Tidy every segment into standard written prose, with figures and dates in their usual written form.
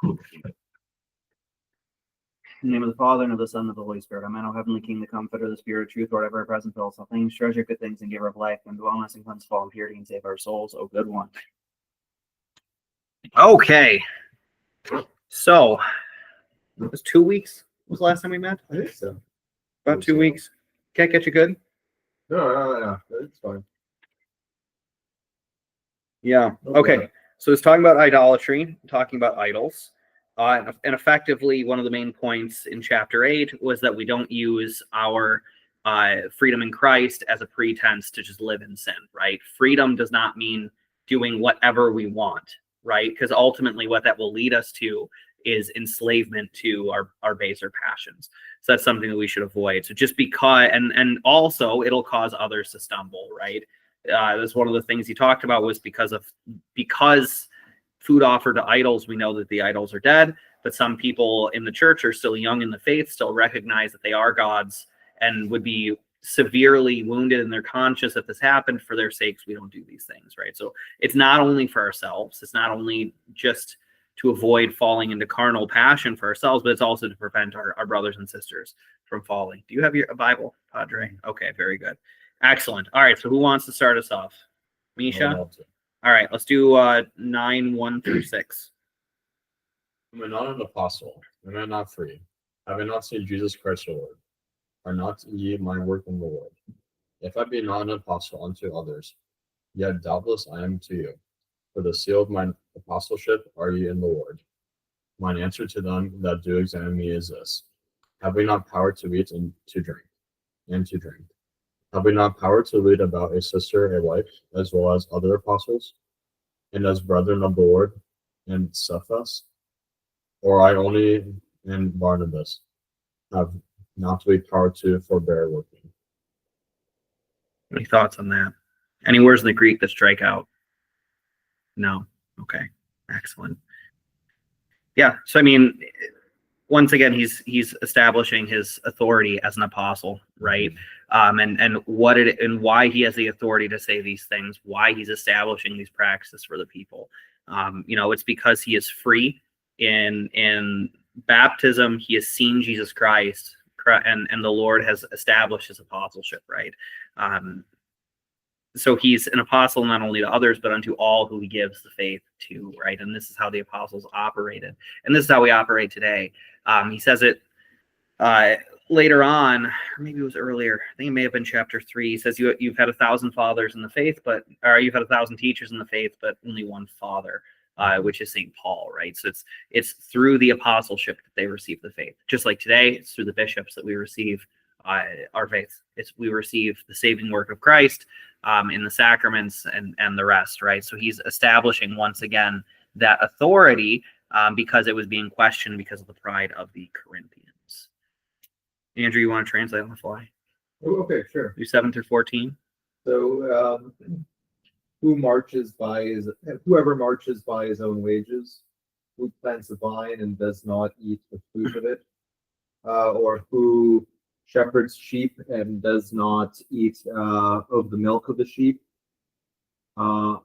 In the name of the Father, and of the Son, and of the Holy Spirit. Amen. O Heavenly King, the Comforter, the Spirit of Truth, Lord, ever present, fill us all things, treasure good things, and giver of life, and dwell in us and cleanse fall and purity, and save our souls, O good one. Okay. So, it was 2 weeks was the last time we met? I think so. About 2 weeks. Can't get you good? No, it's fine. Yeah. Okay. So it's talking about idolatry, talking about idols. And effectively, one of the main points in chapter 8 was that we don't use our freedom in Christ as a pretense to just live in sin, right? Freedom does not mean doing whatever we want, right? Because ultimately what that will lead us to is enslavement to our baser passions. So that's something that we should avoid. So just because, and also it'll cause others to stumble, right? That's one of the things he talked about was because food offered to idols, we know that the idols are dead, but some people in the church are still young in the faith, still recognize that they are gods, and would be severely wounded in their conscience if this happened. For their sakes, we don't do these things, right? So it's not only for ourselves, it's not only just to avoid falling into carnal passion for ourselves, but it's also to prevent our brothers and sisters from falling. Do you have a Bible, Padre? Okay, very good. Excellent. All right, so who wants to start us off? Misha? All right, let's do 9:1-6. Am I not an apostle? Am I not free? Have I not seen Jesus Christ the Lord? Are not ye my work in the Lord? If I be not an apostle unto others, yet doubtless I am to you. For the seal of my apostleship are ye in the Lord. Mine answer to them that do examine me is this: have we not power to eat and to drink? Have we not power to lead about a sister, a wife, as well as other apostles, and as brethren of the Lord, and Cephas? Or I only and Barnabas have not we power to forbear working? Any thoughts on that? Any words in the Greek that strike out? No. Okay. Excellent. Yeah. So I mean, once again, he's establishing his authority as an apostle, right? And why he has the authority to say these things, why he's establishing these practices for the people. It's because he is free in baptism. He has seen Jesus Christ, and the Lord has established his apostleship, right? So he's an apostle not only to others, but unto all who he gives the faith to, right? And this is how the apostles operated. And this is how we operate today. He says it later on, or maybe it was earlier. I think it may have been chapter 3. He says, you've had 1,000 fathers in the faith, or you've had 1,000 teachers in the faith, but only one father, which is St. Paul, right? So it's through the apostleship that they receive the faith. Just like today, it's through the bishops that we receive our faith. We receive the saving work of Christ in the sacraments and the rest, right? So he's establishing once again that authority because it was being questioned because of the pride of the Corinthians. Andrew, you want to translate on the fly? Oh, okay, sure. Do 7-14. So, whoever marches by his own wages, who plants the vine and does not eat the fruit of it, or who shepherds sheep and does not eat of the milk of the sheep. I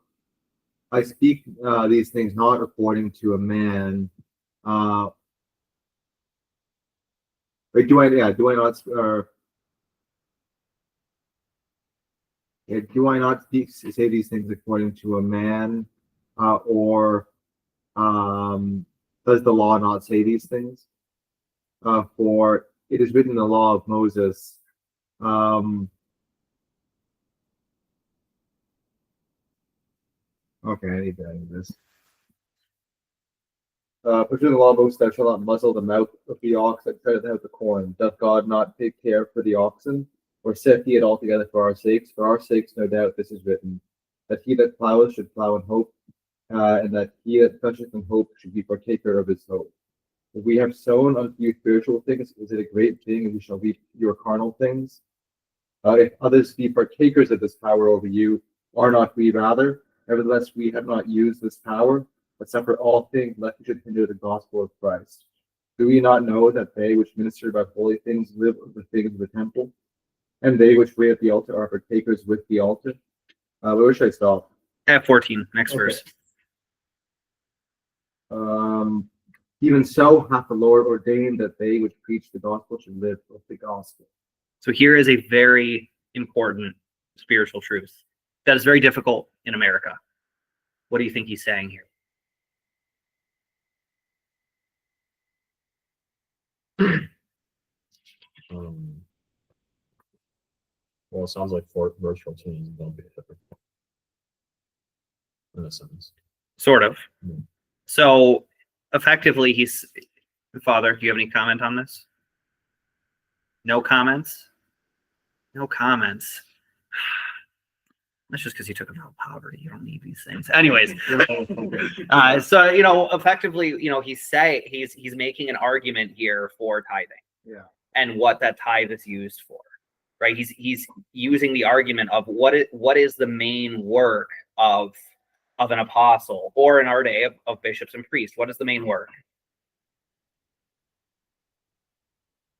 speak these things not according to a man. Do I not say these things according to a man, or does the law not say these things? For it is written in the law of Moses. Okay, I need to end this. Pursuing the law of Moses, thou shalt not muzzle the mouth of the ox that treadeth out the corn. Doth God not take care for the oxen? Or saith he it altogether for our sakes? For our sakes, no doubt, this is written, that he that ploweth should plow in hope, and that he that toucheth in hope should be partaker of his hope. If we have sown unto you spiritual things, is it a great thing if we shall reap your carnal things? If others be partakers of this power over you, are not we rather? Nevertheless, we have not used this power, but suffer all things lest we should hinder the gospel of Christ. Do we not know that they which minister by holy things live of the things of the temple, and they which wait at the altar are partakers with the altar? Where should I stop? At 14, next verse. Even so hath the Lord ordained that they which preach the gospel should live of the gospel. So here is a very important spiritual truth that is very difficult in America. What do you think he's saying here? Well, it sounds like verse 14. Don't be a hypocrite. In a sense. Sort of. Hmm. So effectively, he's Father. Do you have any comment on this? No comments. No comments. That's just because you took about poverty. You don't need these things. Anyways, so effectively, he's making an argument here for tithing. Yeah. And what that tithe is used for, right? He's using the argument of what is the main work of an apostle, or in our day of bishops and priests. What is the main work?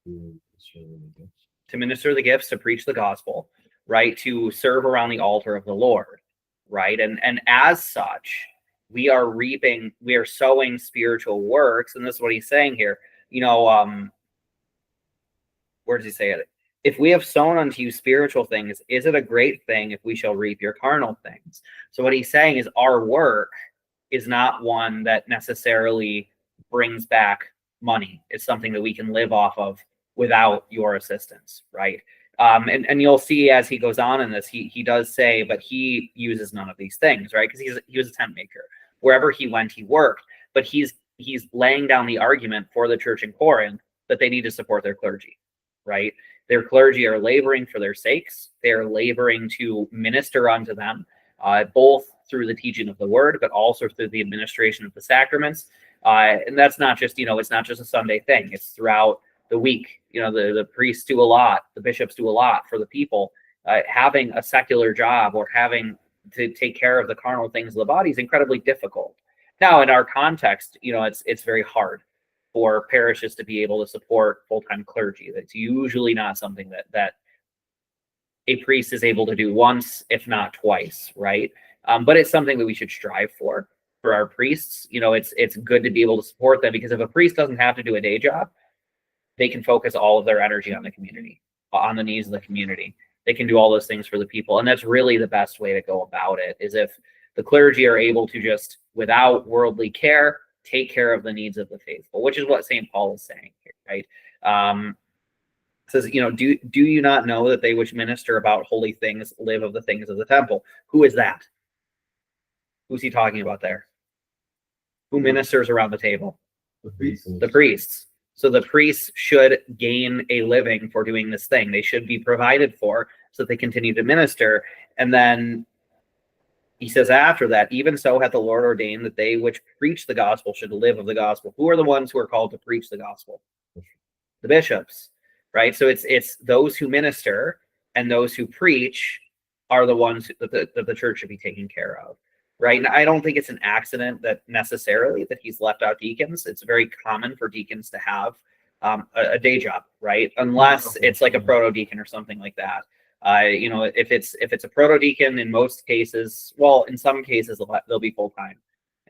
To minister the gifts, to preach the gospel, right? To serve around the altar of the Lord, right? And as such, we are sowing spiritual works, and this is what he's saying here. Where does he say it? If we have sown unto you spiritual things, is it a great thing if we shall reap your carnal things? So what he's saying is our work is not one that necessarily brings back money. It's something that we can live off of without your assistance, right? And you'll see as he goes on in this, he does say, but he uses none of these things, right? Because he was a tent maker. Wherever he went, he worked. But he's laying down the argument for the church in Corinth that they need to support their clergy, right? Their clergy are laboring for their sakes. They are laboring to minister unto them, both through the teaching of the word, but also through the administration of the sacraments. And that's not just, it's not just a Sunday thing. It's throughout the week. The priests do a lot. The bishops do a lot for the people. Having a secular job or having to take care of the carnal things of the body is incredibly difficult. Now, in our context, it's very hard for parishes to be able to support full-time clergy. That's usually not something that a priest is able to do once, if not twice, right? But it's something that we should strive for our priests. It's good to be able to support them, because if a priest doesn't have to do a day job, they can focus all of their energy on the community, on the needs of the community. They can do all those things for the people. And that's really the best way to go about it, is if the clergy are able to just, without worldly care, take care of the needs of the faithful, which is what St. Paul is saying here, right? Says, do you not know that they which minister about holy things live of the things of the temple? Who is that? Who's he talking about there? Who ministers around the table? The priests. The priests. So the priests should gain a living for doing this thing. They should be provided for so that they continue to minister. And then he says after that, even so hath the Lord ordained that they which preach the gospel should live of the gospel. Who are the ones who are called to preach the gospel? The bishops, right? So it's those who minister and those who preach are the ones that the church should be taking care of, right? And I don't think it's an accident that necessarily that he's left out deacons. It's very common for deacons to have a day job, right? Unless it's like a proto-deacon or something like that. If it's a proto-deacon, in most cases, well, in some cases they'll be full-time.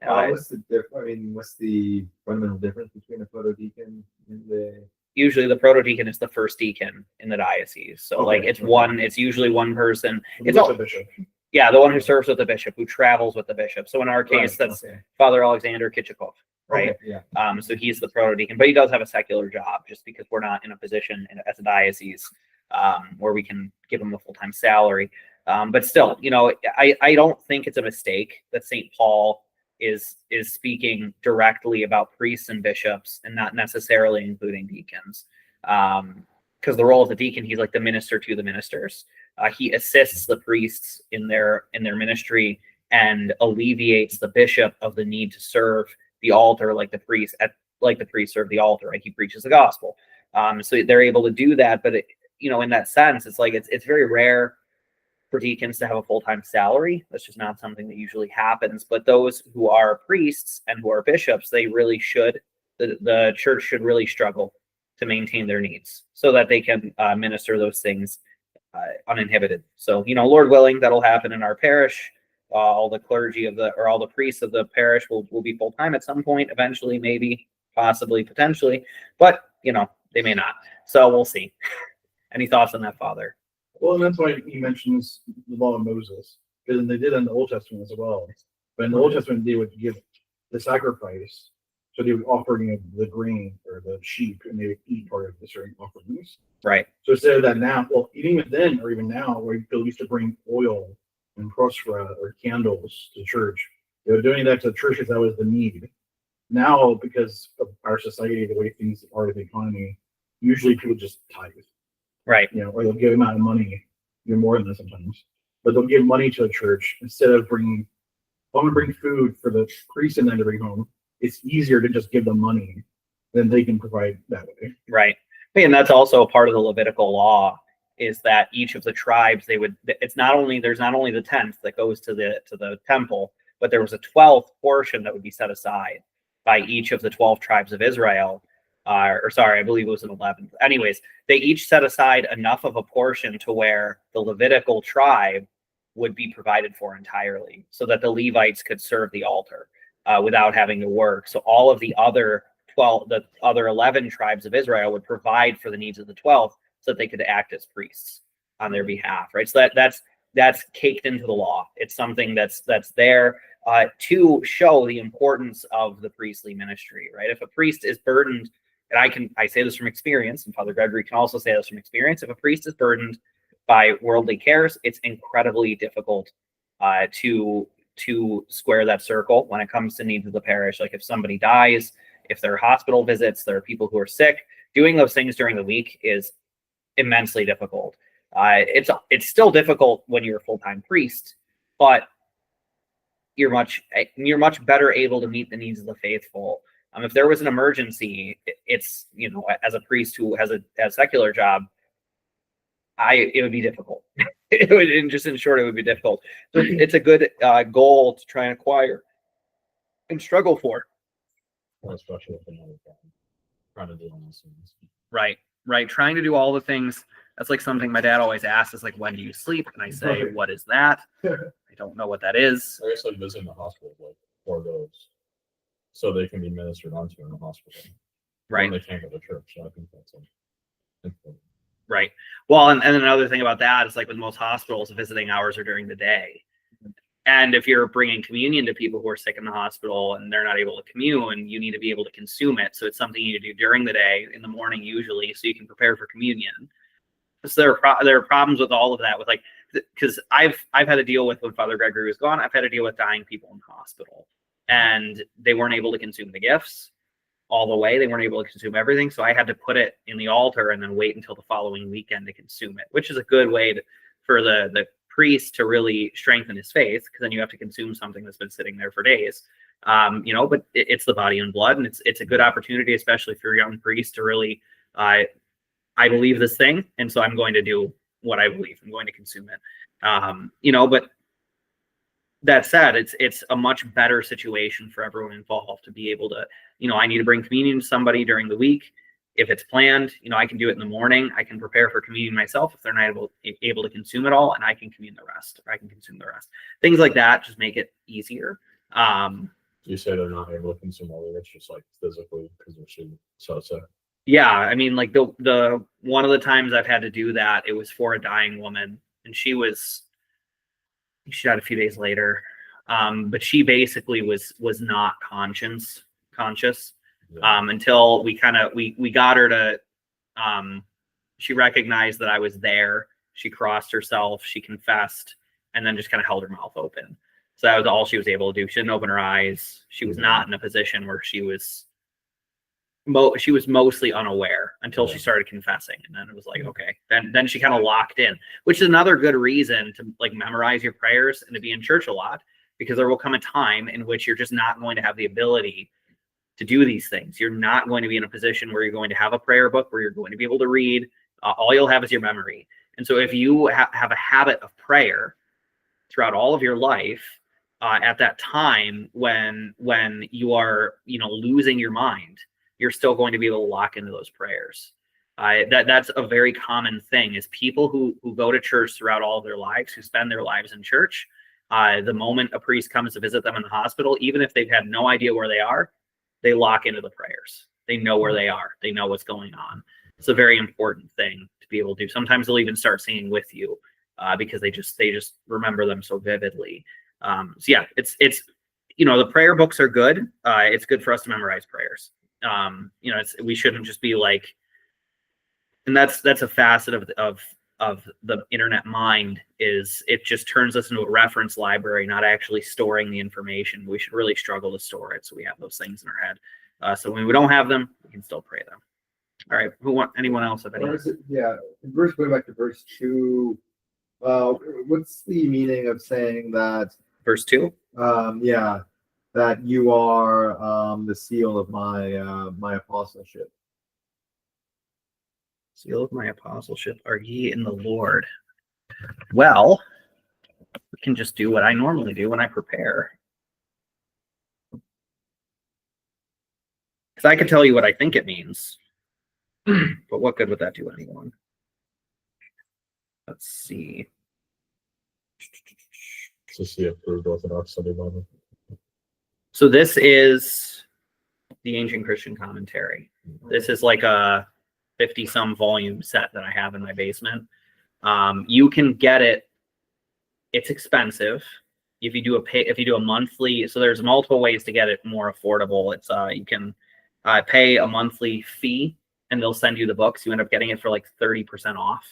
What's the fundamental difference between a proto-deacon and the? Usually the proto-deacon is the first deacon in the diocese. So it's usually one person. It's all, bishop. Yeah, the one who serves with the bishop, who travels with the bishop. So in our case, that's Father Alexander Kitchikov, right? Okay, yeah. So he's the proto-deacon, but he does have a secular job, just because we're not in a position as a diocese where we can give him a full-time salary. But still, I don't think it's a mistake that St. Paul is speaking directly about priests and bishops and not necessarily including deacons. Because the role of the deacon, he's like the minister to the ministers. He assists the priests in their ministry and alleviates the bishop of the need to serve the altar like the priest serve the altar. Right? He preaches the gospel. So they're able to do that. But in that sense, it's very rare for deacons to have a full-time salary. That's just not something that usually happens. But those who are priests and who are bishops, they really should. The church should really struggle to maintain their needs so that they can minister those things uninhibited. So, Lord willing, that'll happen in our parish. All the clergy all the priests of the parish will be full-time at some point, eventually, maybe. possibly, potentially, but they may not. So we'll see. Any thoughts on that, Father? Well, and that's why he mentions the law of Moses, because they did in the Old Testament as well. But in the Old Testament, they would give the sacrifice, so they would offer the grain or the sheep, and they would eat part of the certain offerings. Right. So instead of that now, well, even then or even now, where people used to bring oil and prospera or candles to church, they were doing that to churches. That was the need. Now, because of our society, the way things are in the economy, usually people just tithe. Right. Or they'll give amount of money, even more than that sometimes. But they'll give money to a church instead of bringing. If I'm gonna bring food for the priest and then to bring home, it's easier to just give them money than they can provide that way. Right. And that's also a part of the Levitical law, is that each of the tribes, there's not only the 10th that goes to the temple, but there was a 12th portion that would be set aside by each of the 12 tribes of Israel. I believe it was an 11th. Anyways, they each set aside enough of a portion to where the Levitical tribe would be provided for entirely, so that the Levites could serve the altar without having to work. So all of the other 11 tribes of Israel would provide for the needs of the 12th, so that they could act as priests on their behalf. Right. So that's caked into the law. It's something that's there to show the importance of the priestly ministry. Right. If a priest is burdened, and I say this from experience, and Father Gregory can also say this from experience, if a priest is burdened by worldly cares, it's incredibly difficult to square that circle when it comes to needs of the parish. Like if somebody dies, if there are hospital visits, there are people who are sick, doing those things during the week is immensely difficult. It's still difficult when you're a full-time priest, but you're much better able to meet the needs of the faithful. If there was an emergency, it's as a priest who has a secular job, it would be difficult. It would be difficult. So it's a good goal to try and acquire and struggle for. Well, especially with another problem. Trying to do all these things. Right. Trying to do all the things. That's like something my dad always asks, is like, when do you sleep? And I say, what is that? I don't know what that is. I guess like visiting the hospital for those, so they can be ministered onto in the hospital. Right. When they can't go to church. So I think that's important. Right. Well, and another thing about that is, like with most hospitals, visiting hours are during the day. And if you're bringing communion to people who are sick in the hospital and they're not able to commune, you need to be able to consume it. So it's something you do during the day, in the morning usually, so you can prepare for communion. So there are problems with all of that, with like, because I've had to deal with, when Father Gregory was gone, I've had to deal with dying people in the hospital, and they weren't able to consume the gifts all the way. They weren't able to consume everything. So I had to put it in the altar and then wait until the following weekend to consume it, which is a good way for the priest to really strengthen his faith, because then you have to consume something that's been sitting there for days. But it's the body and blood, and it's a good opportunity, especially for a young priest, to really, I believe this thing, and so I'm going to do what I believe. I'm going to consume it. But that said, it's a much better situation for everyone involved to be able to, I need to bring communion to somebody during the week. If it's planned, I can do it in the morning. I can prepare for communion myself if they're not able to consume it all, and I can commune the rest, or I can consume the rest. Things like that just make it easier. You say they're not able to consume all of it, it's just like physically because they're so sick. Yeah, I mean, like the one of the times I've had to do that, it was for a dying woman, and she died a few days later. But she basically was not conscious. Yeah. Until we got her to, she recognized that I was there. She crossed herself, she confessed, and then just kind of held her mouth open. So that was all she was able to do. She didn't open her eyes. She was not in a position where she was mostly unaware until she started confessing. And then it was like, okay, then she kind of locked in, which is another good reason to like memorize your prayers and to be in church a lot, because there will come a time in which you're just not going to have the ability to do these things. You're not going to be in a position where you're going to have a prayer book where you're going to be able to read. All you'll have is your memory. And so if you have a habit of prayer throughout all of your life, at that time when you are, losing your mind, you're still going to be able to lock into those prayers. That's a very common thing, is people who go to church throughout all of their lives, who spend their lives in church, the moment a priest comes to visit them in the hospital, even if they've had no idea where they are, they lock into the prayers. They know where they are. They know what's going on. It's a very important thing to be able to do. Sometimes they'll even start singing with you because they just remember them so vividly. So yeah, it's the prayer books are good. It's good for us to memorize prayers. We shouldn't just be like, and that's a facet of the internet mind, is it just turns us into a reference library, not actually storing the information. We should really struggle to store it, so we have those things in our head. So when we don't have them, we can still pray them. All right, anyone else have any? Going back to verse 2, what's the meaning of saying that? Verse 2. That you are the seal of my apostleship. Seal of my apostleship are ye in the Lord. Well, we can just do what I normally do when I prepare. Because I could tell you what I think it means. But what good would that do anyone? Let's see. To see approved Orthodox study Bible. So this is the Ancient Christian Commentary. This is like a 50-some volume set that I have in my basement. You can get it. It's expensive. If you do a monthly, so there's multiple ways to get it more affordable. It's you can pay a monthly fee, and they'll send you the books. You end up getting it for like 30% off.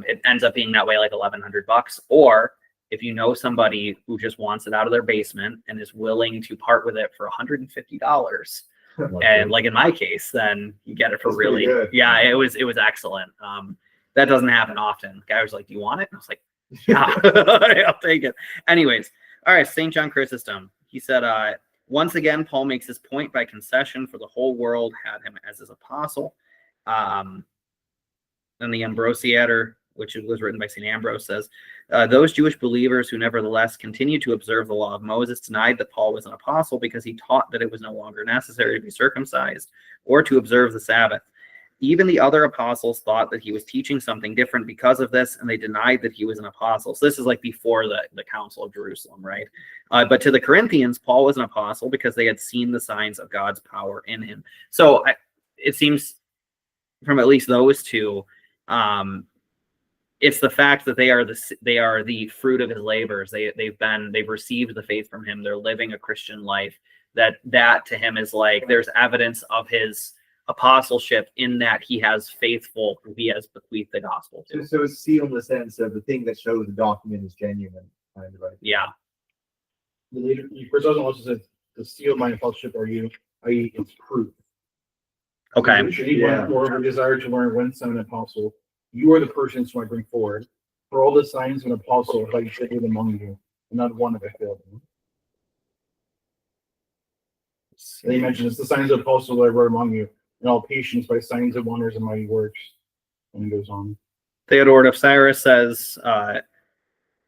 It ends up being that way, like $1,100. Or if you know somebody who just wants it out of their basement and is willing to part with it for $150, and like in my case, then you get it for really good. Yeah, it was excellent. That doesn't happen often. The guy was like, "Do you want it?" And I was like, "Yeah, I'll take it." Anyways, all right, St. John Chrysostom. He said, once again, Paul makes his point by concession, for the whole world had him as his apostle. Then the Ambrosiator, which was written by St. Ambrose, says, those Jewish believers who nevertheless continued to observe the law of Moses denied that Paul was an apostle because he taught that it was no longer necessary to be circumcised or to observe the Sabbath. Even the other apostles thought that he was teaching something different because of this, and they denied that he was an apostle. So this is like before the Council of Jerusalem, right? But to the Corinthians, Paul was an apostle because they had seen the signs of God's power in him. So it seems from at least those two, it's the fact that they are the fruit of his labors. They've received the faith from him. They're living a Christian life. That to him is like there's evidence of his apostleship in that he has bequeathed the gospel to. So it's sealed in the sense of the thing that shows the document is genuine, kind of, right? Yeah. The later, First also says, "The seal of my apostleship are you," i.e., it's proof. Okay. Should anyone moreover desire to learn whence I'm an apostle, you are the persons who I bring forward. For all the signs of an apostle have I set among you, and not one have I failed you. And he mentions the signs of the apostle that I wrote among you, and all patience by signs and wonders and mighty works. And he goes on. Theodore of Cyrus says,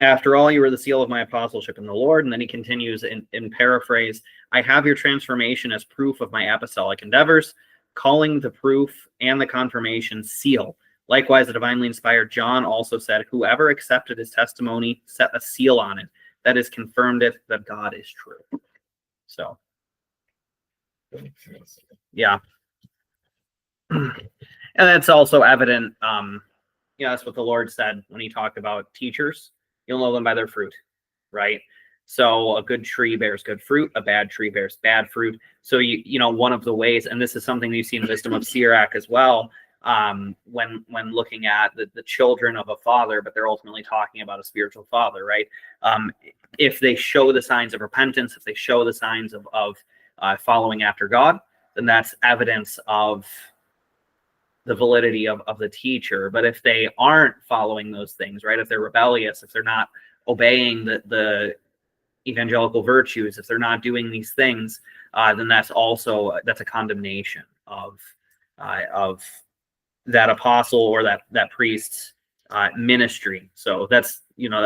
after all, you were the seal of my apostleship in the Lord. And then he continues in paraphrase, I have your transformation as proof of my apostolic endeavors, calling the proof and the confirmation seal. Likewise, the divinely inspired John also said, whoever accepted his testimony set a seal on it. That is, confirmed it that God is true. So, yeah. And that's also evident. That's what the Lord said when he talked about teachers. You'll know them by their fruit, right? So a good tree bears good fruit, a bad tree bears bad fruit. So one of the ways, and this is something we've seen in Wisdom of Sirach as well, when looking at the children of a father, but they're ultimately talking about a spiritual father, right? If they show the signs of repentance, if they show the signs of following after God, then that's evidence of the validity of the teacher. But if they aren't following those things, right? If they're rebellious, if they're not obeying the evangelical virtues, if they're not doing these things, then that's a condemnation of that apostle or that priest's ministry. So that's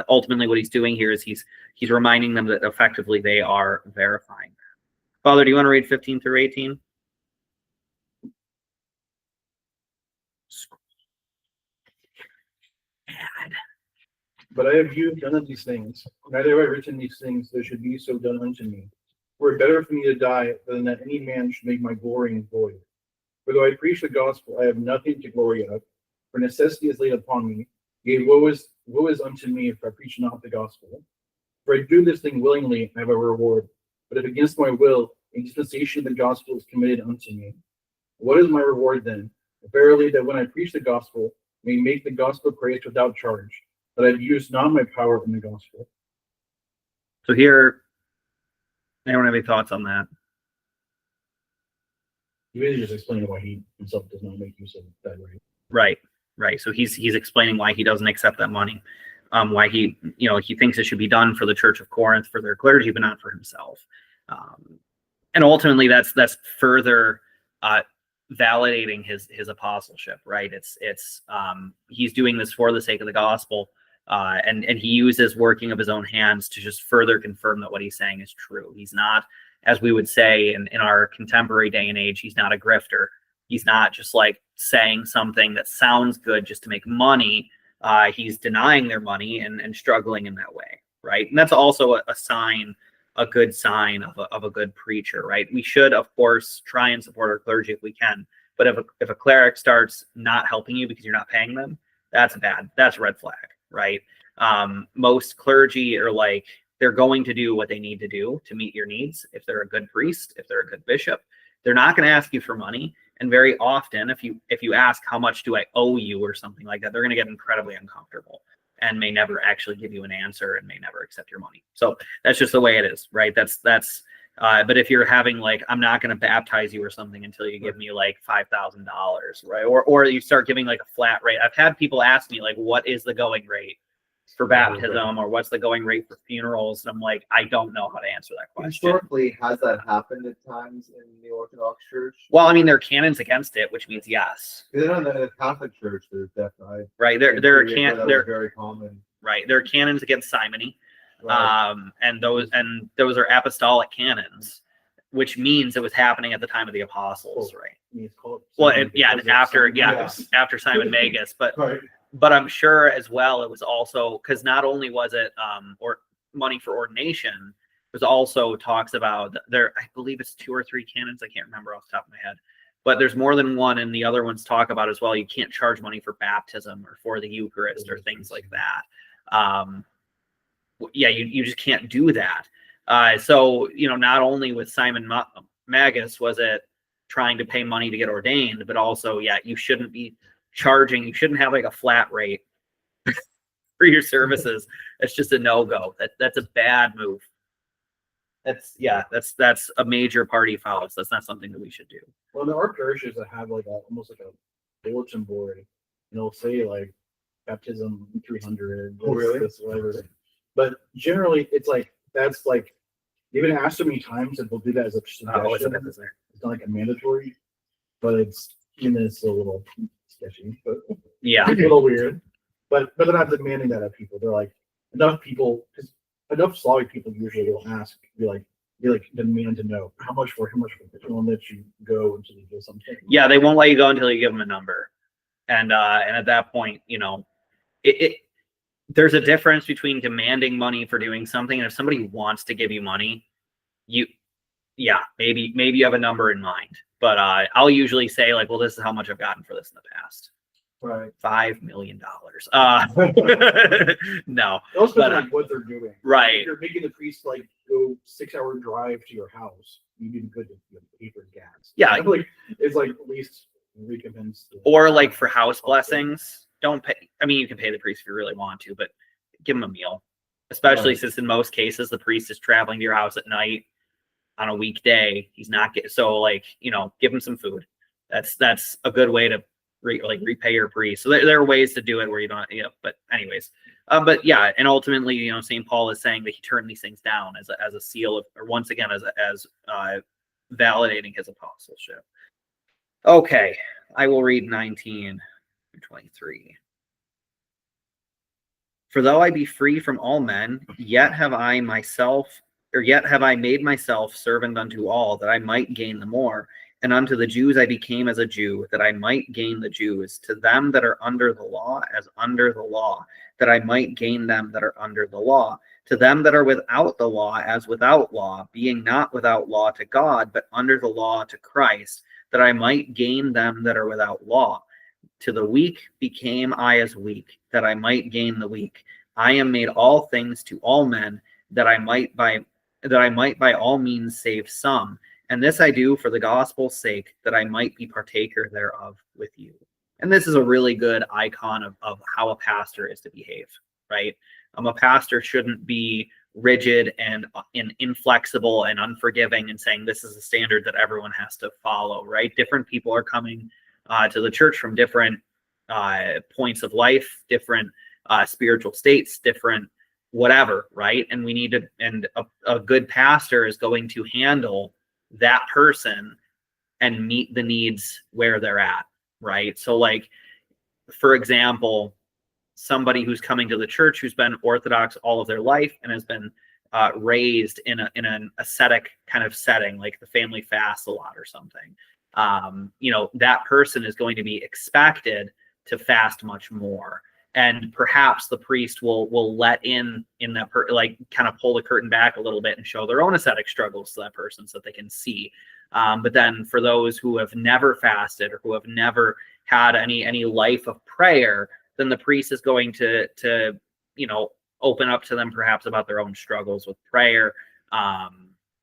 ultimately what he's doing here is he's reminding them that effectively they are verifying that. Father, do you want to read 15 through 18? But I have you done of these things. Neither have I written these things that should be so done unto me. Were it better for me to die than that any man should make my glory void. For though I preach the gospel, I have nothing to glory of, for necessity is laid upon me. Yea, woe is unto me if I preach not the gospel. For I do this thing willingly, I have a reward. But if against my will, a dispensation of the gospel is committed unto me. What is my reward then? Verily, that when I preach the gospel, may make the gospel praise without charge, that I've used not my power in the gospel. So here, anyone have any thoughts on that? He really just explaining why he himself does not make use of that right. Right, right. So he's explaining why he doesn't accept that money, why he thinks it should be done for the Church of Corinth, for their clergy, but not for himself. And ultimately, that's further validating his apostleship, right? It's he's doing this for the sake of the gospel, and he uses working of his own hands to just further confirm that what he's saying is true. He's not, as we would say in our contemporary day and age, he's not a grifter. He's not just like saying something that sounds good just to make money. He's denying their money and struggling in that way, right? And that's also a good sign of a good preacher, right? We should, of course, try and support our clergy if we can. But if a cleric starts not helping you because you're not paying them, that's bad. That's a red flag, right? Most clergy are like, they're going to do what they need to do to meet your needs. If they're a good priest, if they're a good bishop, they're not going to ask you for money. And very often, if you ask how much do I owe you or something like that, they're going to get incredibly uncomfortable and may never actually give you an answer and may never accept your money. So that's just the way it is, right? But if you're having like, I'm not going to baptize you or something until you give me like $5,000, right? Or you start giving like a flat rate. I've had people ask me like, what is the going rate for baptism, or what's the going rate for funerals? And I'm like, I don't know how to answer that question. Historically, has that happened at times in the Orthodox Church? Well, I mean, there are canons against it, which means yes. Because in the Catholic Church, there's definitely Right. They're very common. right. There are canons against simony. Right. And those are apostolic canons, which means it was happening at the time of the apostles, right? I mean, it's called After Simon Magus, but Right. but I'm sure as well it was also because not only was it or money for ordination, it was also talks about there. I believe it's 2 or 3 canons. I can't remember off the top of my head, but there's more than one, and the other ones talk about as well. You can't charge money for baptism or for the Eucharist or things like that. You just can't do that. So not only with Simon Magus was it trying to pay money to get ordained, but also you shouldn't be charging. You shouldn't have like a flat rate for your services. That's just a no-go. That's a bad move. That's a major party foul. So that's not something that we should do. Well, there are parishes that have like almost like a bulletin board, and it'll say like baptism 300. Oh, really? This, whatever. But generally, it's like that's like they've been asked so many times that they'll do that as a suggestion. It's not like a mandatory, but it's a little sketchy, but Yeah. a little weird. But they're not demanding that of people. They're like enough people, because enough Slavic people usually will ask, be like demand to know how much for. They won't let you go until you do something. Yeah, they won't let you go until you give them a number, and at that point, there's a difference between demanding money for doing something, and if somebody wants to give you money, maybe you have a number in mind. But I'll usually say like, well, this is how much I've gotten for this in the past. Right. $5 million. No. It also But, depends on what they're doing. right. If you're making the priest like go 6-hour drive to your house, you do good to pay for gas. Yeah. Like it's like at least recompense. Or like for house blessings, don't pay. I mean, you can pay the priest if you really want to, but give him a meal. Especially Right. since in most cases the priest is traveling to your house at night on a weekday. He's not getting give him some food. That's a good way to repay your priest. So there are ways to do it where you don't. But anyways, and ultimately, St. Paul is saying that he turned these things down as a seal of, or once again as validating his apostleship. Okay, I will read 19 through 23. For though I be free from all men, yet have I made myself servant unto all, that I might gain the more. And unto the Jews I became as a Jew, that I might gain the Jews. To them that are under the law, as under the law, that I might gain them that are under the law, To them that are without the law, as without law, being not without law to God, but under the law to Christ, that I might gain them that are without law. To the weak became I as weak, that I might gain the weak. I am made all things to all men, that I might by all means save some. And this I do for the gospel's sake, that I might be partaker thereof with you. And this is a really good icon of how a pastor is to behave, right? A pastor shouldn't be rigid and inflexible and unforgiving and saying this is a standard that everyone has to follow, right? Different people are coming to the church from different points of life, different spiritual states, different whatever, right? And we need to, and a good pastor is going to handle that person and meet the needs where they're at, right? So like, for example, somebody who's coming to the church who's been Orthodox all of their life and has been raised in an ascetic kind of setting, like the family fasts a lot or something. That person is going to be expected to fast much more. And perhaps the priest will let in that kind of pull the curtain back a little bit and show their own ascetic struggles to that person so that they can see. But then for those who have never fasted or who have never had any life of prayer, then the priest is going to open up to them perhaps about their own struggles with prayer,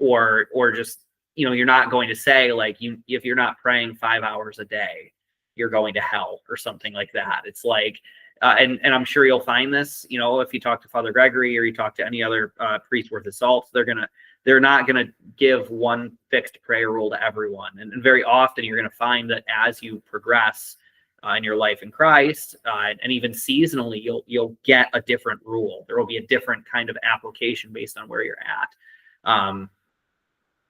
or just you're not going to say like if you're not praying 5 hours a day, you're going to hell or something like that. It's like, and I'm sure you'll find this, if you talk to Father Gregory or you talk to any other priest worth his salt, they're not gonna give one fixed prayer rule to everyone, and very often you're gonna find that as you progress in your life in Christ, and even seasonally, you'll get a different rule. There will be a different kind of application based on where you're at.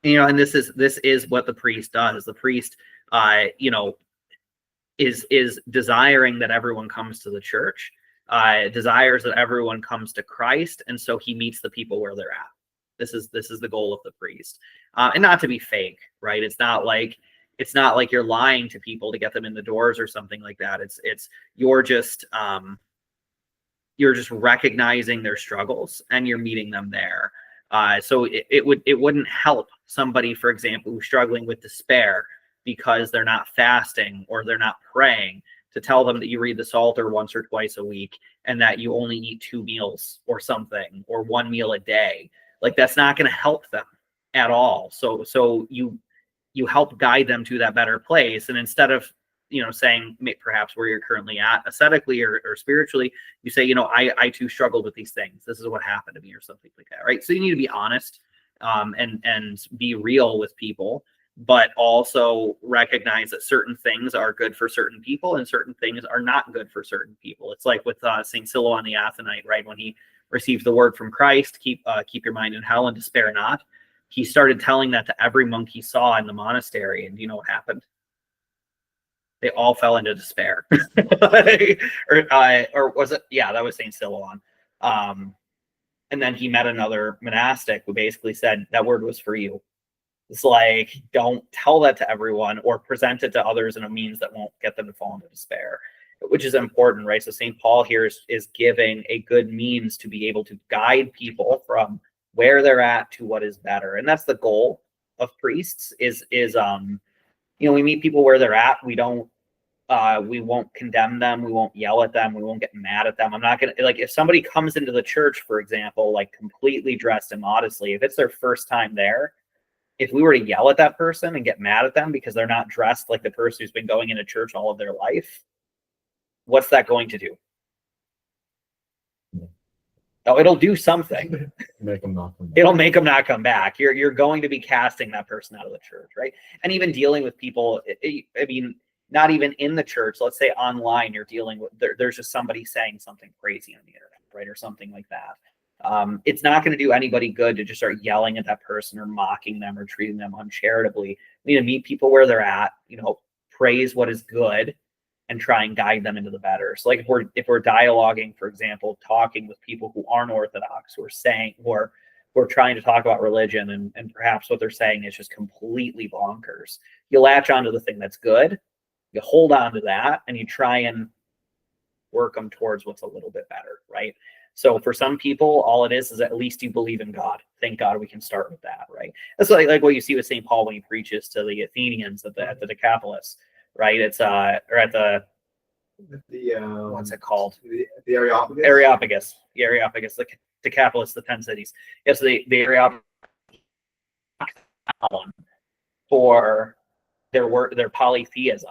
And this is what the priest does. The priest, is desiring that everyone comes to the church, desires that everyone comes to Christ, and so he meets the people where they're at. This is the goal of the priest, and not to be fake, right? It's not like you're lying to people to get them in the doors or something like that. You're just recognizing their struggles and you're meeting them there. So it wouldn't help somebody, for example, who's struggling with despair because they're not fasting or they're not praying, to tell them that you read the Psalter once or twice a week and that you only eat 2 meals or something, or 1 meal a day. Like, that's not going to help them at all. So you help guide them to that better place. And instead of, saying perhaps where you're currently at ascetically or spiritually, you say, I too struggled with these things. This is what happened to me or something like that. Right. So you need to be honest, and be real with people, but also recognize that certain things are good for certain people and certain things are not good for certain people. It's like with St. Silouan the Athonite, right? When he received the word from Christ, keep your mind in hell and despair not. He started telling that to every monk he saw in the monastery. And do you know what happened? They all fell into despair. or was it? Yeah, that was St. Silouan. And then he met another monastic who basically said, that word was for you. It's like, don't tell that to everyone or present it to others in a means that won't get them to fall into despair, which is important, right? So St. Paul here is giving a good means to be able to guide people from where they're at to what is better. And that's the goal of priests is we meet people where they're at. We won't condemn them. We won't yell at them. We won't get mad at them. I'm not going to, like, if somebody comes into the church, for example, like completely dressed immodestly, if it's their first time there, if we were to yell at that person and get mad at them because they're not dressed like the person who's been going into church all of their life, what's that going to do? Oh, it'll do something. Make them not come back. It'll make them not come back. You're going to be casting that person out of the church, right? And even dealing with people, I mean, not even in the church, let's say online, you're dealing with, there's just somebody saying something crazy on the internet, right? Or something like that. It's not going to do anybody good to just start yelling at that person or mocking them or treating them uncharitably. We need to meet people where they're at, praise what is good and try and guide them into the better. So like if we're dialoguing, for example, talking with people who aren't Orthodox, who are trying to talk about religion and perhaps what they're saying is just completely bonkers, you latch onto the thing that's good, you hold on to that, and you try and work them towards what's a little bit better, right? So for some people, all it is at least you believe in God. Thank God we can start with that, right? That's like what you see with St. Paul when he preaches to the Athenians at the Decapolis, right? It's or at the what's it called? The Areopagus. Areopagus. The Areopagus, the Decapolis, the 10 cities. Yes, the Areopagus for their polytheism.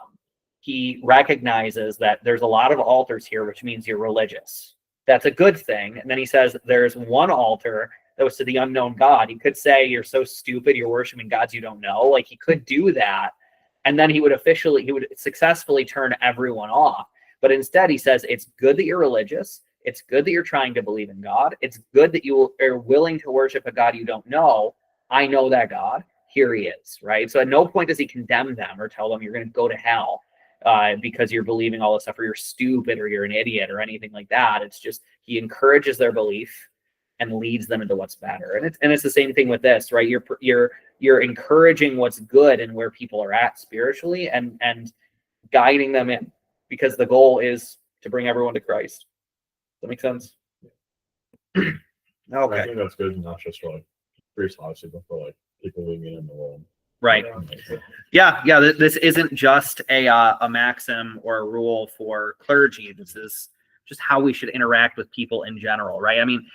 He recognizes that there's a lot of altars here, which means you're religious. That's a good thing. And then he says there's one altar that was to the unknown God. He could say you're so stupid, you're worshiping gods you don't know. Like he could do that. And then he would successfully turn everyone off. But instead he says it's good that you're religious. It's good that you're trying to believe in God. It's good that you are willing to worship a God you don't know. I know that God. Here he is, right? So at no point does he condemn them or tell them you're going to go to hell because you're believing all this stuff, or you're stupid, or you're an idiot, or anything like that. It's just he encourages their belief and leads them into what's better. And it's the same thing with this, right? You're encouraging what's good and where people are at spiritually, and guiding them in, because the goal is to bring everyone to Christ. Does that make sense? I Okay. think that's good, not just for like priests, obviously, but for like people living in the world. Right. Yeah. This isn't just a maxim or a rule for clergy. This is just how we should interact with people in general, right? I mean,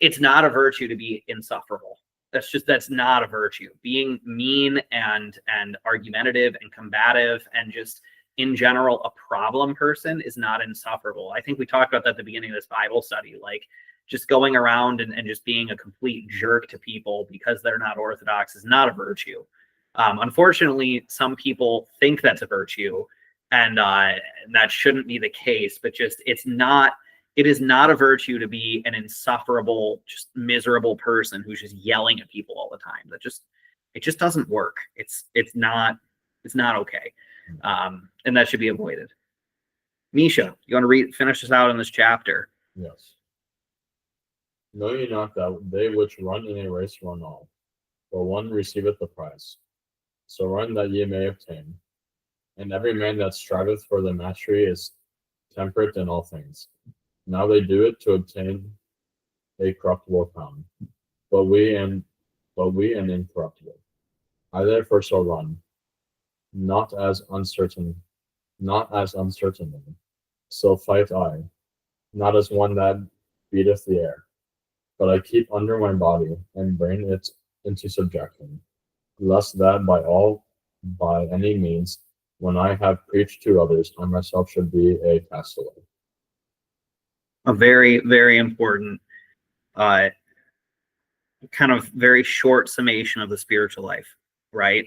it's not a virtue to be insufferable. That's not a virtue. Being mean and argumentative and combative and just in general a problem person is not insufferable. I think we talked about that at the beginning of this Bible study, like just going around and just being a complete jerk to people because they're not Orthodox is not a virtue. Unfortunately, some people think that's a virtue, and that shouldn't be the case. But just it is not a virtue to be an insufferable, just miserable person who's just yelling at people all the time. It just doesn't work. It's not okay, and that should be avoided. Misha, you want to finish this out in this chapter? Yes. Know ye not that they which run in a race run all, for one receiveth the prize. So run that ye may obtain. And every man that striveth for the mastery is temperate in all things. Now they do it to obtain a corruptible crown, but we an incorruptible. I therefore shall run, not as uncertainly. So fight I, not as one that beateth the air, but I keep under my body and bring it into subjection, lest that by any means, when I have preached to others, I myself should be a castaway. A very, very important, kind of very short summation of the spiritual life, right?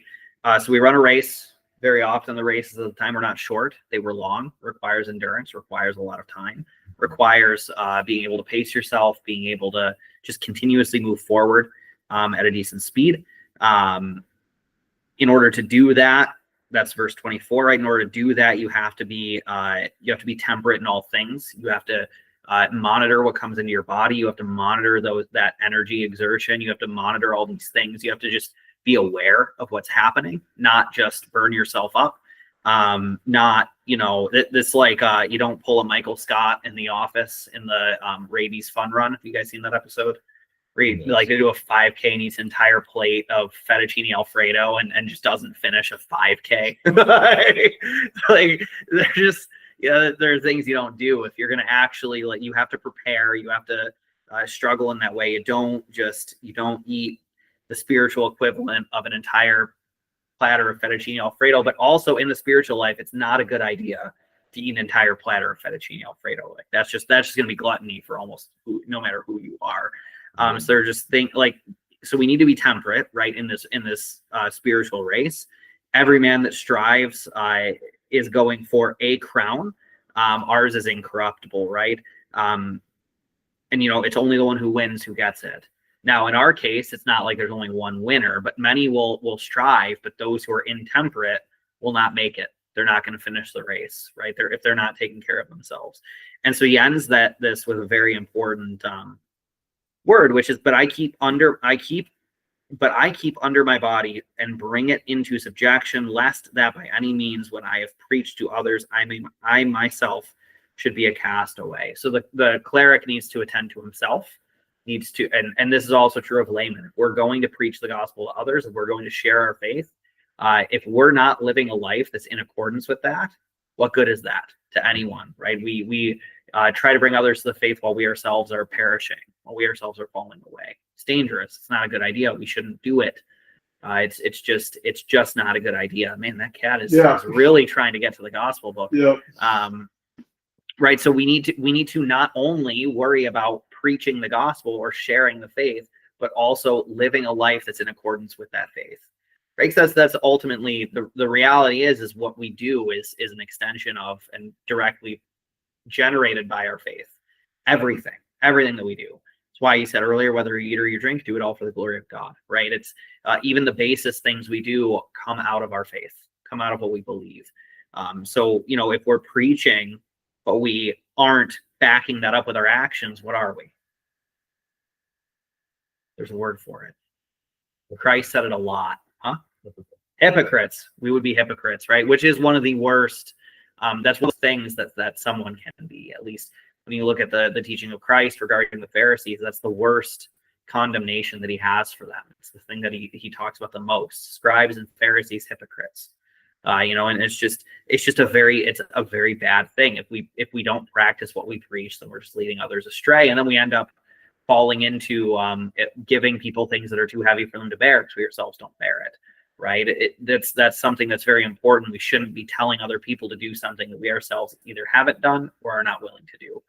So we run a race. Very often the races at the time are not short. They were long, requires endurance, requires a lot of time, requires being able to pace yourself, being able to just continuously move forward at a decent speed. In order to do that, that's verse 24, right? In order to do that, you have to be temperate in all things. You have to monitor what comes into your body. You have to monitor that energy exertion. You have to monitor all these things. You have to just be aware of what's happening, not just burn yourself up. Not, this like you don't pull a Michael Scott in The Office in the rabies fun run. Have you guys seen that episode? Like they do a 5K and eats an entire plate of fettuccine Alfredo and just doesn't finish a 5K. like they're just, there are things you don't do if you're going to actually, like, you have to prepare, you have to struggle in that way. You don't eat the spiritual equivalent of an entire platter of fettuccine Alfredo. But also in the spiritual life, it's not a good idea to eat an entire platter of fettuccine Alfredo. Like that's just going to be gluttony for no matter who you are. So they're just so we need to be temperate, right? In this spiritual race, every man that strives is going for a crown. Ours is incorruptible, right? And it's only the one who wins who gets it. Now, in our case, it's not like there's only one winner, but many will strive, but those who are intemperate will not make it. They're not going to finish the race, right? If they're not taking care of themselves. And so he ends this with a very important word, which is, but I keep under my body and bring it into subjection, lest that by any means, when I have preached to others, I myself should be a castaway. So the cleric needs to attend to himself, needs to, and this is also true of laymen. If we're going to preach the gospel to others, if we're going to share our faith, if we're not living a life that's in accordance with that, what good is that to anyone, right? We try to bring others to the faith while we ourselves are perishing, while we ourselves are falling away. It's dangerous. It's not a good idea. We shouldn't do it. It's just not a good idea. Man, that cat is really trying to get to the gospel book. Yeah. Right. So we need to not only worry about preaching the gospel or sharing the faith, but also living a life that's in accordance with that faith. Right. Because that's ultimately the reality is what we do is an extension of and directly generated by our faith. Everything that we do. That's why he said earlier, whether you eat or you drink, do it all for the glory of God. Right. It's even the basest things we do come out of our faith, come out of what we believe. So, if we're preaching, but we aren't backing that up with our actions, what are we? There's a word for it. Christ said it a lot, huh? Hypocrites. We would be hypocrites, right? Which is one of the worst. That's one of the things that someone can be. At least when you look at the teaching of Christ regarding the Pharisees, that's the worst condemnation that he has for them. It's the thing that he talks about the most. Scribes and Pharisees, hypocrites. And it's a very bad thing. If we don't practice what we preach, then we're just leading others astray, and then we end up falling into giving people things that are too heavy for them to bear because we ourselves don't bear it. Right? That's something that's very important. We shouldn't be telling other people to do something that we ourselves either haven't done or are not willing to do.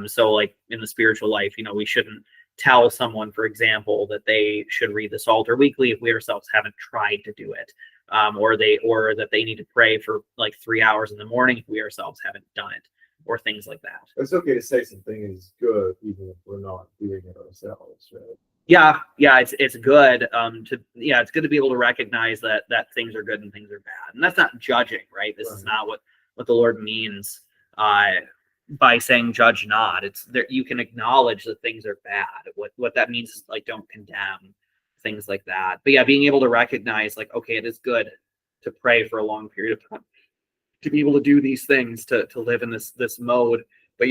So like in the spiritual life, we shouldn't tell someone, for example, that they should read the Psalter weekly if we ourselves haven't tried to do it. Or that they need to pray for like 3 hours in the morning if we ourselves haven't done it, or things like that. It's okay to say something is good even if we're not doing it ourselves, right? Yeah, it's good it's good to be able to recognize that things are good and things are bad, and that's not judging, right? This is not what the Lord means by saying judge not. It's there, you can acknowledge that things are bad. What that means is like don't condemn, things like that. But yeah, being able to recognize like, okay, it is good to pray for a long period of time, to be able to do these things, to live in this mode. But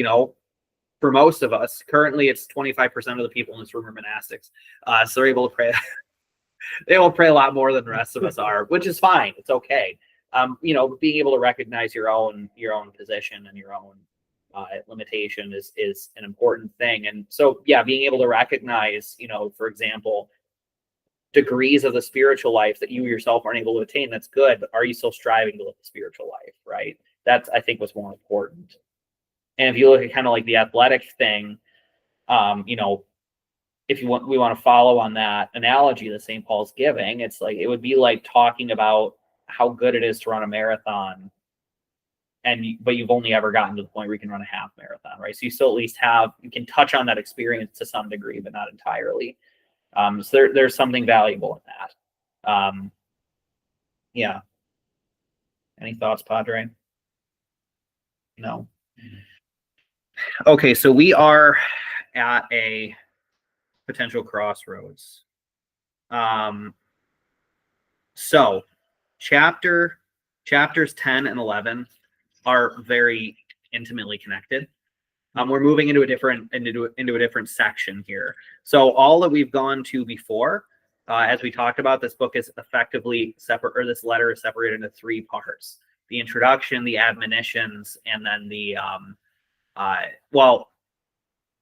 for most of us, currently it's 25% of the people in this room are monastics. So they're able to pray. They will pray a lot more than the rest of us are, which is fine. It's okay. Being able to recognize your own position and your own limitation is an important thing. And so, yeah, being able to recognize, for example, degrees of the spiritual life that you yourself aren't able to attain, that's good, but are you still striving to live the spiritual life, right? That's, I think, what's more important. And if you look at kind of like the athletic thing, if we want to follow on that analogy that St. Paul's giving, it's like it would be like talking about how good it is to run a marathon, but you've only ever gotten to the point where you can run a half marathon, right? So you still at least you can touch on that experience to some degree, but not entirely. So there's something valuable in that. Yeah. Any thoughts, Padre? No. Okay, so we are at a potential crossroads. So chapters 10 and 11 are very intimately connected. We're moving into a different section here. So all that we've gone to before, as we talked about, this book is effectively separate, or this letter is separated into 3 parts: the introduction, the admonitions, and then the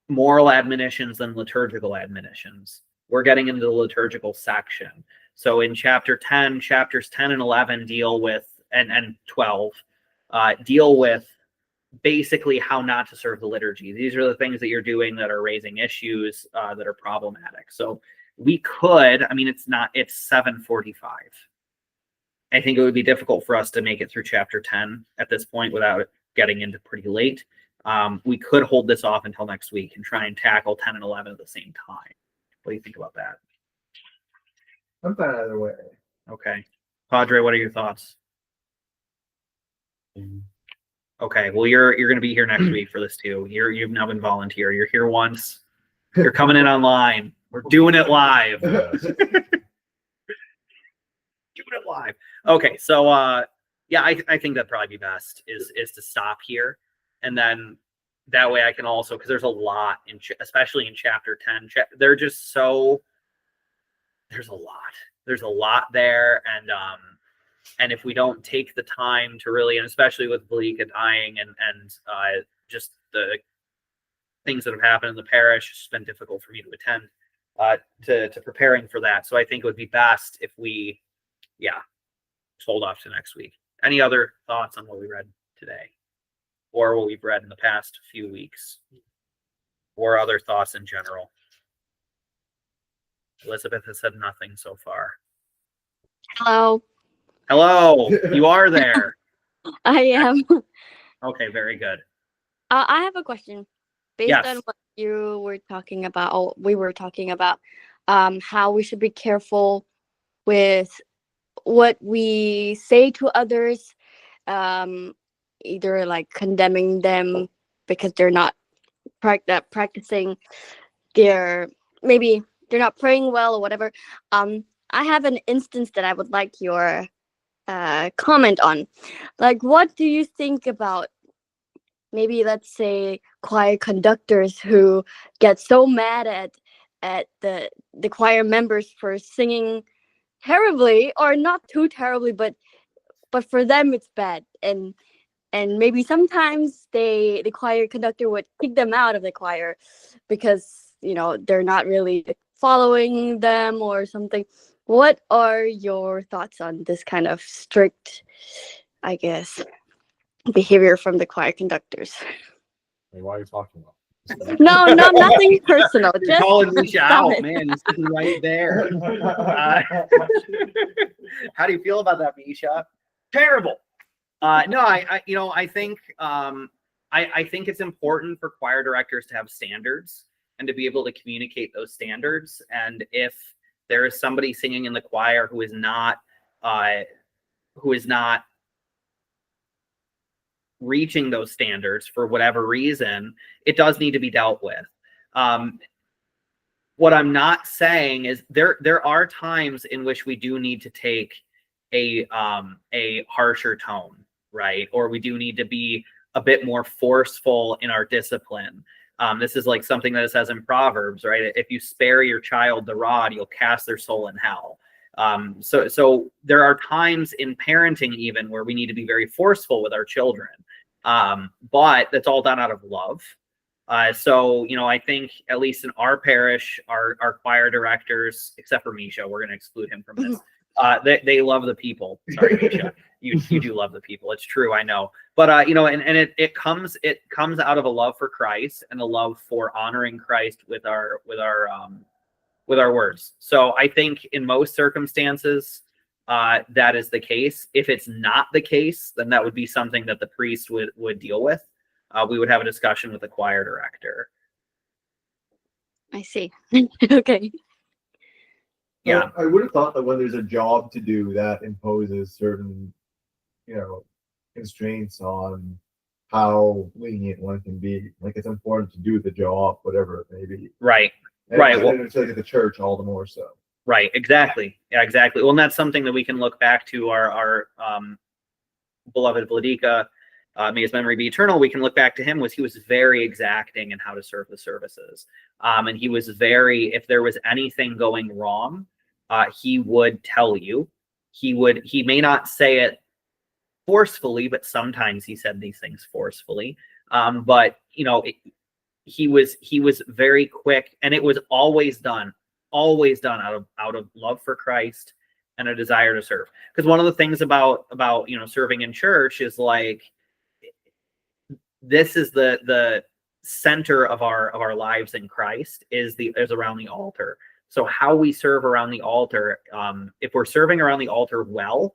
moral admonitions and liturgical admonitions. We're getting into the liturgical section. So in chapters 10 and 11 deal with, and 12 deal with basically how not to serve the liturgy. These are the things that you're doing that are raising issues that are problematic. So we could, it's 7:45. I think it would be difficult for us to make it through chapter 10 at this point without it getting into pretty late. We could hold this off until next week and try and tackle 10 and 11 at the same time. What do you think about that? I'm fine either way. Okay. Padre, what are your thoughts? Okay, well, you're going to be here next week for this too. You've now been volunteer. You're here once. You're coming in online. We're doing it live. Doing it live. Okay, so I think that'd probably be best is to stop here and then that way I can also, because there's a lot especially in chapter 10, they're just so, there's a lot there. And if we don't take the time to really, and especially with Velika dying and just the things that have happened in the parish, it's been difficult for me to attend to preparing for that. So I think it would be best if we, just hold off to next week. Any other thoughts on what we read today, or what we've read in the past few weeks, or other thoughts in general? Elizabeth has said nothing so far. Hello, Hello, you are there. I am. Okay, very good. I have a question based Yes. on what you were talking about, or we were talking about, how we should be careful with what we say to others, either like condemning them because they're not practicing maybe they're not praying well or whatever. I have an instance that I would like your comment on. Like, what do you think about maybe, let's say, choir conductors who get so mad at the choir members for singing terribly, or not too terribly, but for them it's bad, and maybe sometimes the choir conductor would kick them out of the choir because they're not really following them or something. What are your thoughts on this kind of strict, I guess, behavior from the choir conductors? Like, why are you talking about? No, nothing personal. You're Just calling Misha out, comment. man. He's sitting right there. How do you feel about that, Misha? Terrible. No, I think I think it's important for choir directors to have standards and to be able to communicate those standards. And if there is somebody singing in the choir who is not reaching those standards for whatever reason, it does need to be dealt with. What I'm not saying is there are times in which we do need to take a harsher tone, right? Or we do need to be a bit more forceful in our discipline. This is like something that it says in Proverbs, right? If you spare your child the rod, you'll cast their soul in hell. So there are times in parenting even where we need to be very forceful with our children. But that's all done out of love. So I think at least in our parish, our choir directors, except for Misha, we're going to exclude him from this. They love the people. Sorry, Misha. You do love the people. It's true, I know. But it comes out of a love for Christ and a love for honoring Christ with our words. So I think in most circumstances, that is the case. If it's not the case, then that would be something that the priest would deal with. We would have a discussion with the choir director. I see. Okay. Yeah. I would have thought that when there's a job to do that imposes certain, constraints on how lenient one can be. Like, it's important to do the job, whatever it may be. Right. And Right. Well, it's like at the church, all the more so. Right. Exactly. Yeah, exactly. Well, and that's something that we can look back to our beloved Vladika, may his memory be eternal. We can look back to him. He was very exacting in how to serve the services. And he was if there was anything going wrong, he would tell you. He may not say it forcefully, but sometimes he said these things forcefully. But he was very quick, and it was always done out of love for Christ and a desire to serve. Because one of the things about serving in church is like, this is the center of our lives in Christ is around the altar. So how we serve around the altar, if we're serving around the altar well,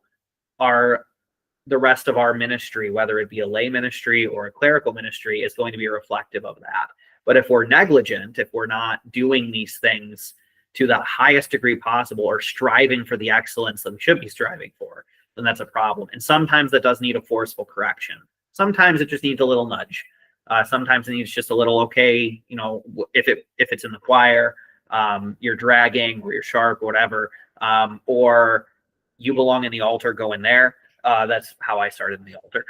the rest of our ministry, whether it be a lay ministry or a clerical ministry, is going to be reflective of that. But if we're negligent, if we're not doing these things to the highest degree possible or striving for the excellence that we should be striving for, then that's a problem. And sometimes that does need a forceful correction. Sometimes it just needs a little nudge. Sometimes it needs just a little, okay, if it's in the choir, you're dragging or you're sharp or whatever, or you belong in the altar, go in there. That's how I started in the altar.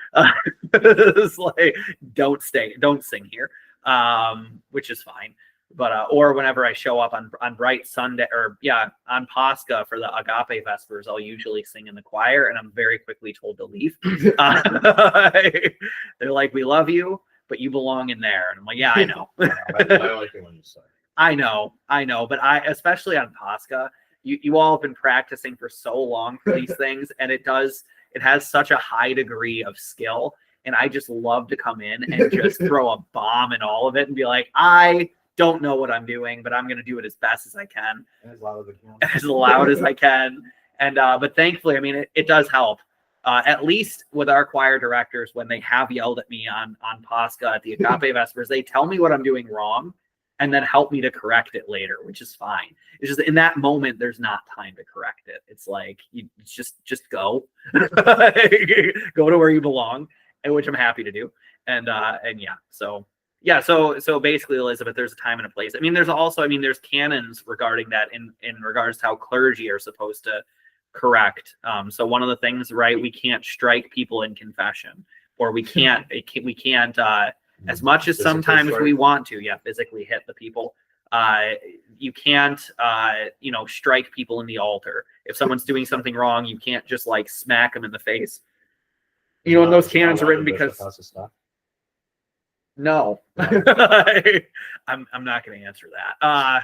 It's like, don't sing here, which is fine. But or whenever I show up on Bright Sunday, or on Pascha for the Agape Vespers, I'll usually sing in the choir, and I'm very quickly told to leave. They're like, "We love you, but you belong in there," and I'm like, "Yeah, I know." I like it when you say. I know, but especially on Pascha, you all have been practicing for so long for these things, and it has such a high degree of skill, and I just love to come in and just throw a bomb in all of it and be like, I don't know what I'm doing, but I'm going to do it as best as I can, As loud as it can. as loud as I can. And but thankfully, I mean, it does help. At least with our choir directors, when they have yelled at me on Pascha at the Agape Vespers, they tell me what I'm doing wrong and then help me to correct it later, which is fine. It's just in that moment, there's not time to correct it. It's like, you just go, go to where you belong, and which I'm happy to do. And so basically, Elizabeth, there's a time and a place. I mean, there's canons regarding that in regards to how clergy are supposed to correct. So one of the things, right, we can't strike people in confession, or we can't as much as sometimes we want to, physically hit the people. You can't, strike people in the altar. If someone's doing something wrong, you can't just like smack them in the face. And those canons are written because no, I'm not going to answer that.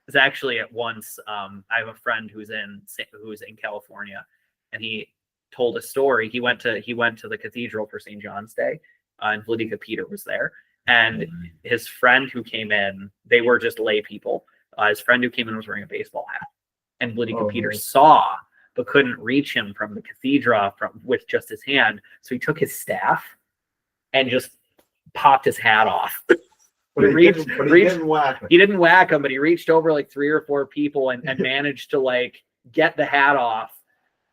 It's actually at once. I have a friend who's in California, and he told a story. He went to the cathedral for St. John's Day, and Vladika Peter was there. And his friend who came in, they were just lay people. His friend who came in was wearing a baseball hat, and Vladika Peter saw but couldn't reach him from the cathedra with just his hand. So he took his staff and just popped his hat off. But he didn't whack him. He didn't whack him, but he reached over like 3 or 4 people and managed to like get the hat off.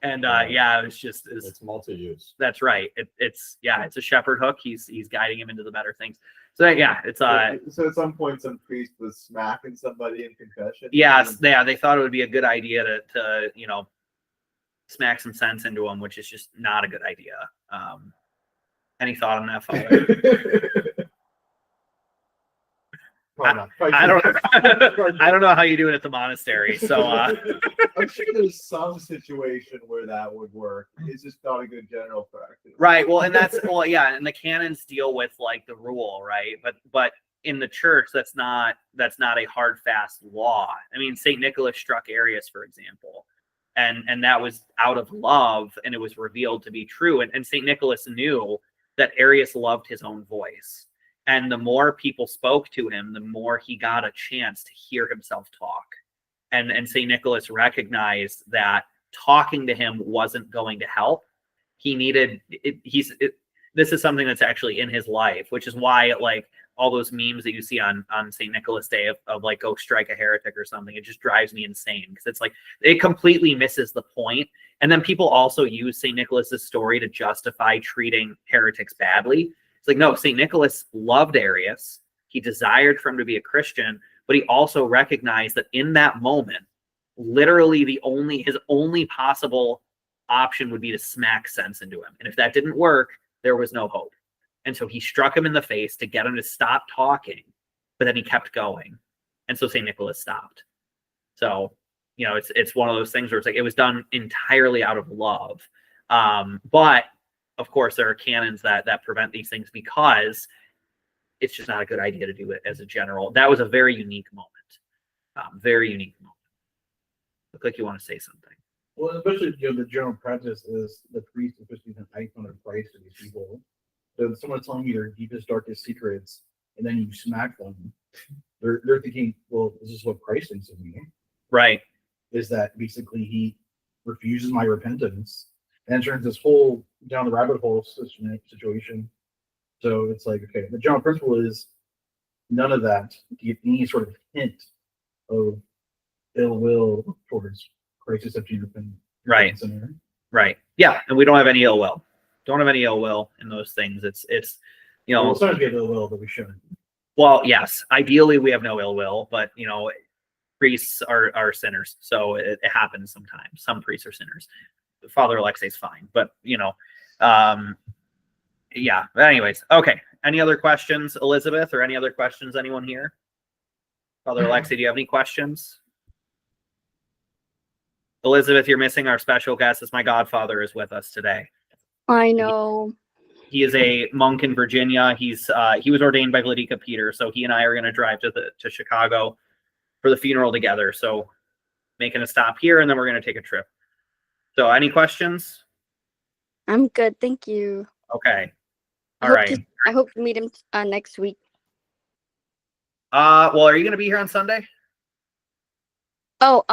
And it was just it's multi-use. That's right. It's a shepherd hook. He's guiding him into the better things. So it's So at some point, some priest was smacking somebody in confession. Yes, they thought it would be a good idea to smack some sense into him, which is just not a good idea. Any thought on that, Father? I don't know how you do it at the monastery. So I'm sure there's some situation where that would work. It's just not a good general practice. right. Well, and and the canons deal with like the rule, right? But in the church, that's not a hard fast law. I mean, Saint Nicholas struck Arius, for example, and that was out of love, and it was revealed to be true. And Saint Nicholas knew that Arius loved his own voice. And the more people spoke to him, the more he got a chance to hear himself talk. And St. Nicholas recognized that talking to him wasn't going to help. He needed this is something that's actually in his life, which is why like all those memes that you see on St. Nicholas Day of like, go strike a heretic or something, it just drives me insane, because it's like it completely misses the point. And then people also use St. Nicholas's story to justify treating heretics badly. It's like, no, St. Nicholas loved Arius. He desired for him to be a Christian, but he also recognized that in that moment, literally his only possible option would be to smack sense into him. And if that didn't work, there was no hope. And so he struck him in the face to get him to stop talking, but then he kept going. And so St. Nicholas stopped. So, it's one of those things where it's like, it was done entirely out of love. But of course, there are canons that prevent these things, because it's just not a good idea to do it as a general. That was a very unique moment. Very unique moment. Look like you want to say something. Well, especially the general practice is the priest is supposed to be an icon of Christ to these people. So if someone's telling you their deepest, darkest secrets, and then you smack them, they're thinking, well, this is what Christ thinks of me. Right. Is that basically he refuses my repentance and turns this whole down the rabbit hole situation. So it's like, okay, the general principle is none of that to get any sort of hint of ill will towards Christ, except you repent. Right. Right. Yeah. And we don't have any ill will. Don't have any ill will in those things. It's sometimes we have ill will, but we shouldn't. Well, yes, ideally we have no ill will, but priests are sinners, so it happens sometimes. Some priests are sinners. Father Alexei's fine, but yeah. But anyways, okay. Any other questions, Elizabeth, or any other questions? Anyone here? Father Alexei, do you have any questions? Elizabeth, you're missing our special guest. As my godfather is with us today. I know. He is a monk in Virginia. He was ordained by Vladika Peter, so he and I are going to drive to Chicago for the funeral together. So making a stop here, and then we're going to take a trip. So any questions? I'm good. Thank you. Okay. I All hope right. I hope to meet him next week. Well, are you going to be here on Sunday? Oh,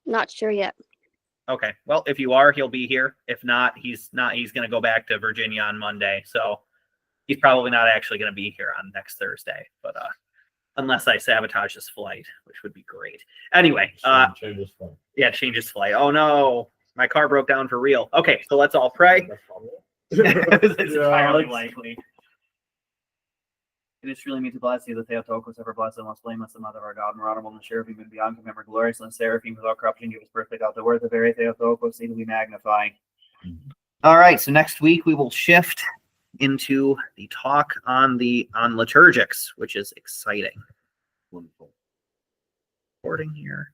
not sure yet. Okay. Well, if you are, he'll be here. If not, he's not. He's going to go back to Virginia on Monday. So he's probably not actually going to be here on next Thursday. But unless I sabotage his flight, which would be great. Anyway, Change this phone. yeah, change his flight. Oh no, my car broke down for real. Okay, so let's all pray. It's entirely likely. It is truly me to bless you, the Theotokos, ever blessed and most blameless, the Mother of our God, and honorable, and the Seraphim, and beyond, remember glorious, and the Seraphim without corruption, give us birth without the word, the very Theotokos, see that we magnify. All right, so next week we will shift into the talk on liturgics, which is exciting. Wonderful. Recording here.